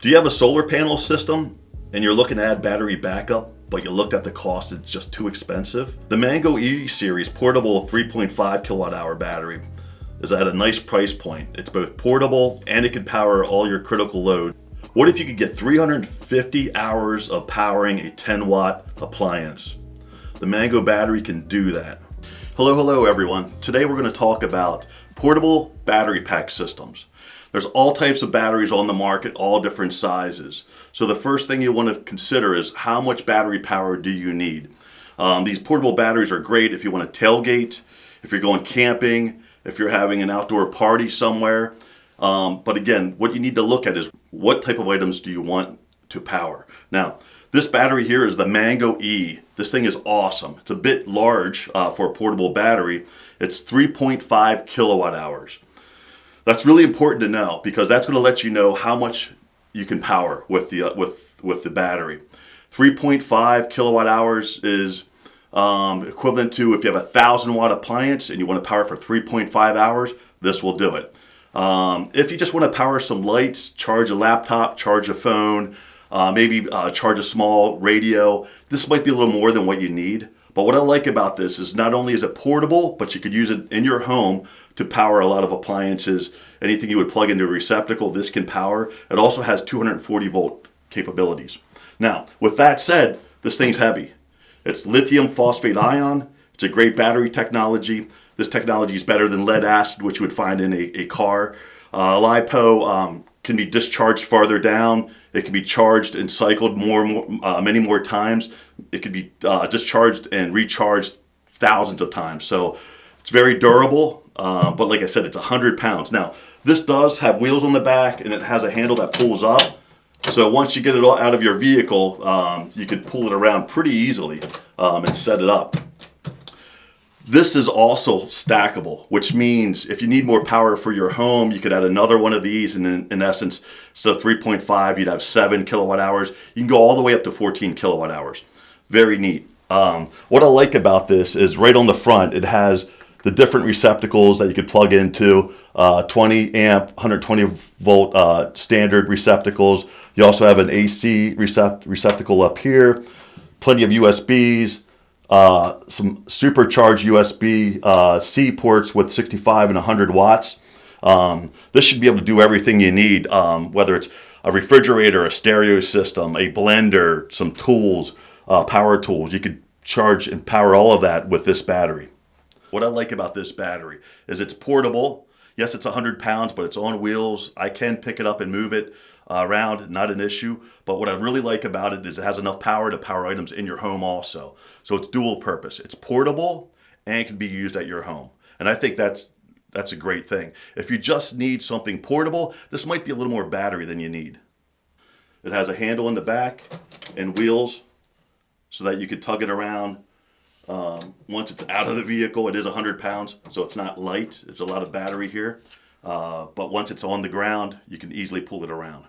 Do you have a solar panel system and you're looking to add battery backup, but you looked at the cost, it's just too expensive? The Mango E Series portable 3.5 kilowatt hour battery is at a nice price point. It's both portable and it can power all your critical load. What if you could get 350 hours of powering a 10 watt appliance? The Mango battery can do that. Hello everyone. Today we're going to talk about portable battery pack systems. There's all types of batteries on the market, all different sizes. So the first thing you want to consider is how much battery power do you need? These portable batteries are great if you want to tailgate, if you're going camping, if you're having an outdoor party somewhere. But again, what you need to look at is what type of items do you want to power? Now, this battery here is the Mango E. This thing is awesome. It's a bit large for a portable battery. It's 3.5 kilowatt hours. That's really important to know because that's going to let you know how much you can power with the battery. 3.5 kilowatt hours is equivalent to if you have a 1,000 watt appliance and you want to power for 3.5 hours, this will do it. If you just want to power some lights, charge a laptop, charge a phone, maybe charge a small radio, this might be a little more than what you need. But what I like about this is not only is it portable, but you could use it in your home to power a lot of appliances. Anything you would plug into a receptacle, this can power. It also has 240 volt capabilities. Now, with that said, this thing's heavy. It's lithium phosphate ion. It's a great battery technology. This technology is better than lead acid, which you would find in a car. LiPo can be discharged farther down. It can be charged and cycled many more times. It could be discharged and recharged thousands of times. So it's very durable, but like I said, it's 100 pounds. Now, this does have wheels on the back and it has a handle that pulls up. So once you get it all out of your vehicle, you could pull it around pretty easily and set it up. This is also stackable, which means if you need more power for your home, you could add another one of these, and in essence, so 3.5, you'd have 7 kilowatt hours. You can go all the way up to 14 kilowatt hours. Very neat. What I like about this is right on the front, it has the different receptacles that you could plug into, 20 amp, 120 volt standard receptacles. You also have an AC receptacle up here, plenty of USBs. Some supercharged USB-C ports with 65 and 100 watts. This should be able to do everything you need, whether it's a refrigerator, a stereo system, a blender, some tools, power tools. You could charge and power all of that with this battery. What I like about this battery is it's portable. Yes, it's 100 pounds, but it's on wheels. I can pick it up and move it around, not an issue. But what I really like about it is it has enough power to power items in your home also. So it's dual purpose. It's portable and can be used at your home. And I think that's a great thing. If you just need something portable, this might be a little more battery than you need. It has a handle in the back and wheels so that you could tug it around. Once it's out of the vehicle, it is 100 pounds, so it's not light. There's a lot of battery here. But once it's on the ground, you can easily pull it around.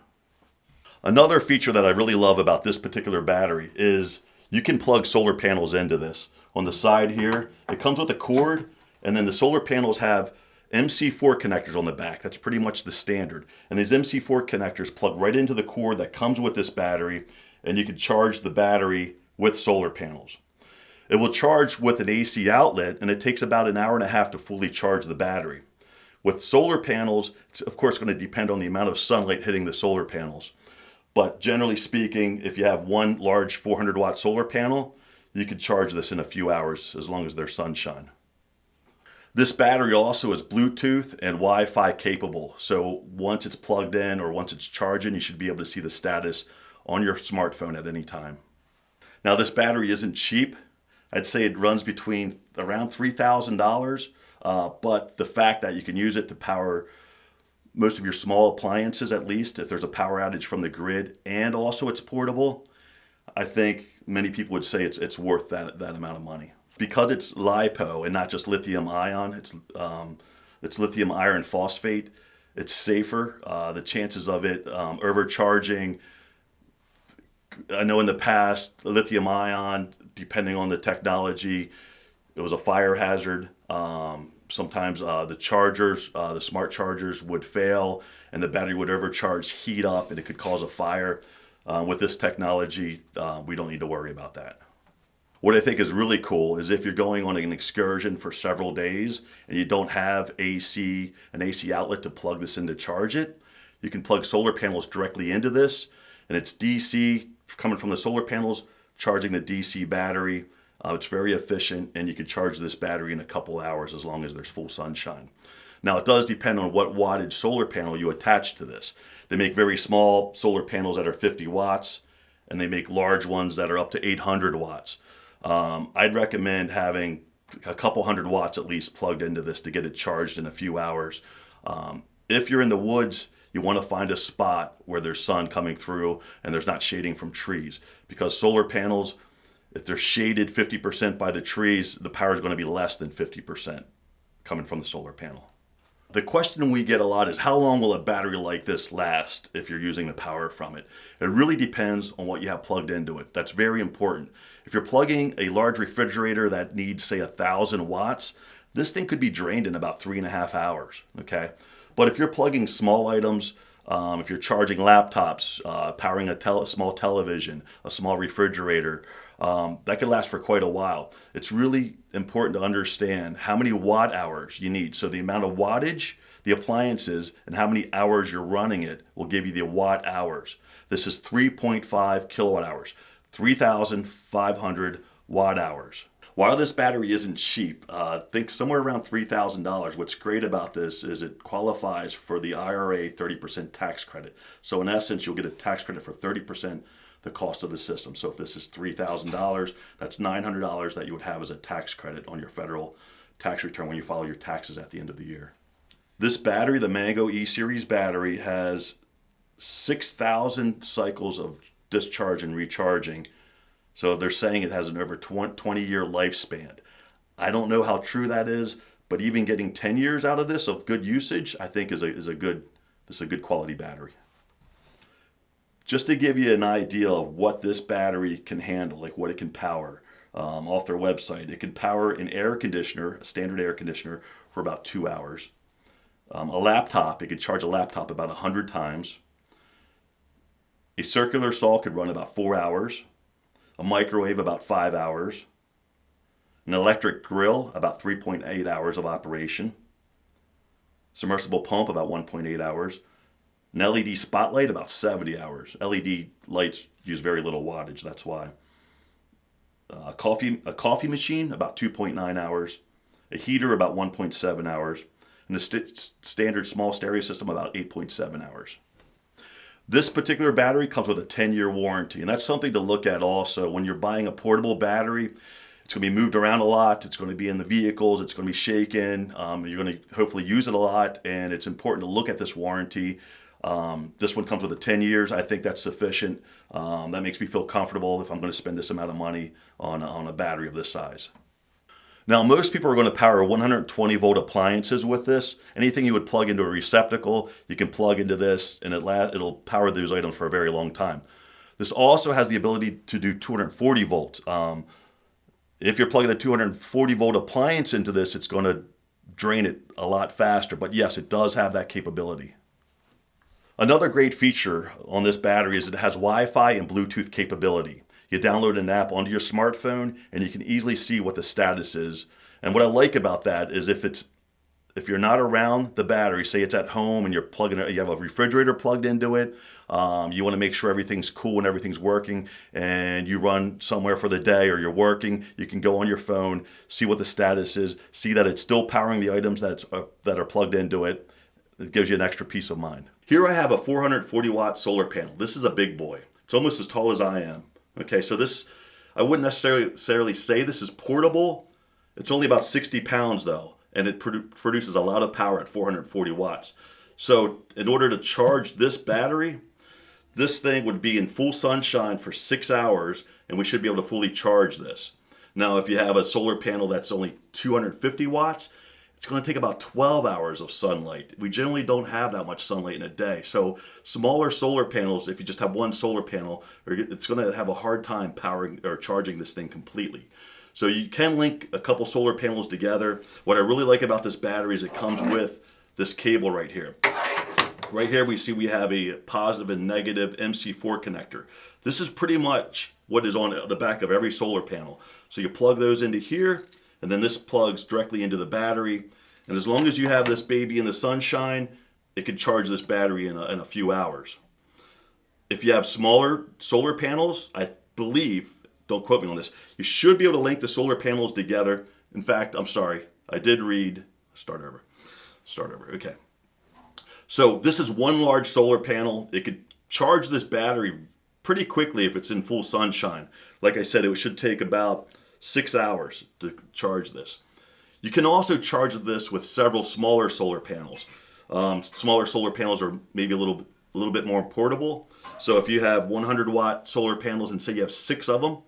Another feature that I really love about this particular battery is you can plug solar panels into this. On the side here, it comes with a cord, and then the solar panels have MC4 connectors on the back. That's pretty much the standard. And these MC4 connectors plug right into the cord that comes with this battery, and you can charge the battery with solar panels. It will charge with an AC outlet, and it takes about an hour and a half to fully charge the battery. With solar panels, it's of course going to depend on the amount of sunlight hitting the solar panels. But generally speaking, if you have one large 400 watt solar panel, you could charge this in a few hours as long as there's sunshine. This battery also is Bluetooth and Wi-Fi capable. So once it's plugged in or once it's charging, you should be able to see the status on your smartphone at any time. Now this battery isn't cheap. I'd say it runs between around $3,000, but the fact that you can use it to power most of your small appliances, at least if there's a power outage from the grid, and also it's portable, I think many people would say it's worth that amount of money. Because it's LiPo and not just lithium ion, it's lithium iron phosphate, it's safer. The chances of it overcharging, I know in the past, lithium ion, depending on the technology, it was a fire hazard. Sometimes the chargers, the smart chargers would fail and the battery would overcharge, heat up, and it could cause a fire. With this technology, we don't need to worry about that. What I think is really cool is if you're going on an excursion for several days and you don't have an AC outlet to plug this in to charge it, you can plug solar panels directly into this, and it's DC coming from the solar panels, charging the DC battery. It's very efficient, and you can charge this battery in a couple hours as long as there's full sunshine. Now, it does depend on what wattage solar panel you attach to this. They make very small solar panels that are 50 watts, and they make large ones that are up to 800 watts. I'd recommend having a couple hundred watts at least plugged into this to get it charged in a few hours. If you're in the woods, you want to find a spot where there's sun coming through and there's not shading from trees, because solar panels, if they're shaded 50% by the trees, the power is going to be less than 50% coming from the solar panel. The question we get a lot is, how long will a battery like this last if you're using the power from it? It really depends on what you have plugged into it. That's very important. If you're plugging a large refrigerator that needs, say, 1,000 watts, this thing could be drained in about 3.5 hours, okay? But if you're plugging small items, if you're charging laptops, powering a small television, a small refrigerator, that could last for quite a while. It's really important to understand how many watt hours you need. So the amount of wattage, the appliances, and how many hours you're running it will give you the watt hours. This is 3.5 kilowatt hours, 3,500 watt hours. While this battery isn't cheap, think somewhere around $3,000. What's great about this is it qualifies for the IRA 30% tax credit. So in essence, you'll get a tax credit for 30% the cost of the system. So if this is $3,000, that's $900 that you would have as a tax credit on your federal tax return when you file your taxes at the end of the year. This battery, the Mango E-Series battery, has 6,000 cycles of discharge and recharging. So they're saying it has an over 20-year lifespan. I don't know how true that is, but even getting 10 years out of this of good usage, I think is a good quality battery. Just to give you an idea of what this battery can handle, like what it can power, off their website, it can power an air conditioner, a standard air conditioner, for about 2 hours. A laptop, it could charge a laptop about 100 times. A circular saw could run about 4 hours. A microwave about 5 hours. An electric grill about 3.8 hours of operation. Submersible pump about 1.8 hours. An LED spotlight about 70 hours. LED lights use very little wattage, that's why. A coffee machine about 2.9 hours. A heater about 1.7 hours. And a standard small stereo system about 8.7 hours. This particular battery comes with a 10-year warranty, and that's something to look at also. When you're buying a portable battery, it's going to be moved around a lot, it's going to be in the vehicles, it's going to be shaken, you're going to hopefully use it a lot, and it's important to look at this warranty. This one comes with a 10 years. I think that's sufficient. That makes me feel comfortable if I'm going to spend this amount of money on a battery of this size. Now, most people are going to power 120 volt appliances with this. Anything you would plug into a receptacle, you can plug into this, and it'll power those items for a very long time. This also has the ability to do 240 volts. If you're plugging a 240 volt appliance into this, it's going to drain it a lot faster. But yes, it does have that capability. Another great feature on this battery is it has Wi-Fi and Bluetooth capability. You download an app onto your smartphone and you can easily see what the status is. And what I like about that is if you're not around the battery, say it's at home and you have a refrigerator plugged into it, you want to make sure everything's cool and everything's working, and you run somewhere for the day or you're working, you can go on your phone, see what the status is, see that it's still powering the items that are plugged into it. It gives you an extra peace of mind. Here I have a 440 watt solar panel. This is a big boy. It's almost as tall as I am. Okay, so this, I wouldn't necessarily say this is portable. It's only about 60 pounds though, and it produces a lot of power at 440 watts. So in order to charge this battery, this thing would be in full sunshine for 6 hours, and we should be able to fully charge this. Now, if you have a solar panel that's only 250 watts, it's going to take about 12 hours of sunlight. We generally don't have that much sunlight in a day. So smaller solar panels, if you just have one solar panel, it's going to have a hard time powering or charging this thing completely. So you can link a couple solar panels together. What I really like about this battery is it comes with this cable right here. Right here we have a positive and negative MC4 connector. This is pretty much what is on the back of every solar panel. So you plug those into here, and then this plugs directly into the battery. And as long as you have this baby in the sunshine, it can charge this battery in a few hours. If you have smaller solar panels, I believe, don't quote me on this, you should be able to link the solar panels together. In fact, I'm sorry, I did read, start over, okay. So this is one large solar panel. It could charge this battery pretty quickly if it's in full sunshine. Like I said, it should take about 6 hours to charge this. You can also charge this with several smaller solar panels. Smaller solar panels are maybe a little bit more portable. So if you have 100-watt solar panels and say you have 6 of them,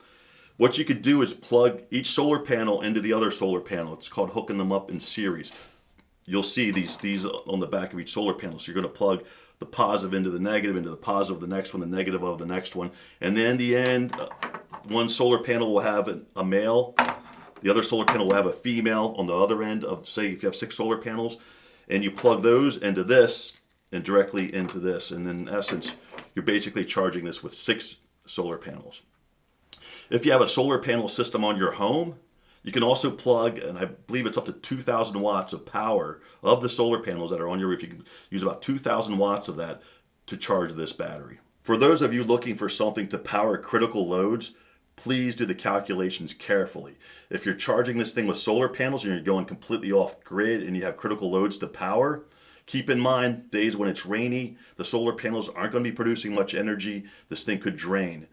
what you could do is plug each solar panel into the other solar panel. It's called hooking them up in series. You'll see these on the back of each solar panel. So you're going to plug the positive into the negative, into the positive of the next one, the negative of the next one. And then in the end, one solar panel will have a male. The other solar panel will have a female on the other end of, say, if you have 6 solar panels. And you plug those into this and directly into this. And in essence, you're basically charging this with 6 solar panels. If you have a solar panel system on your home, you can also plug, and I believe it's up to 2,000 watts of power of the solar panels that are on your roof. You can use about 2,000 watts of that to charge this battery. For those of you looking for something to power critical loads, please do the calculations carefully. If you're charging this thing with solar panels and you're going completely off grid and you have critical loads to power, keep in mind days when it's rainy, the solar panels aren't going to be producing much energy. This thing could drain.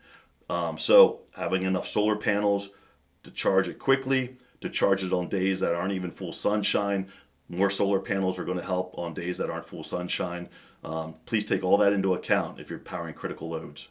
So having enough solar panels to charge it quickly, to charge it on days that aren't even full sunshine. More solar panels are going to help on days that aren't full sunshine. Please take all that into account if you're powering critical loads.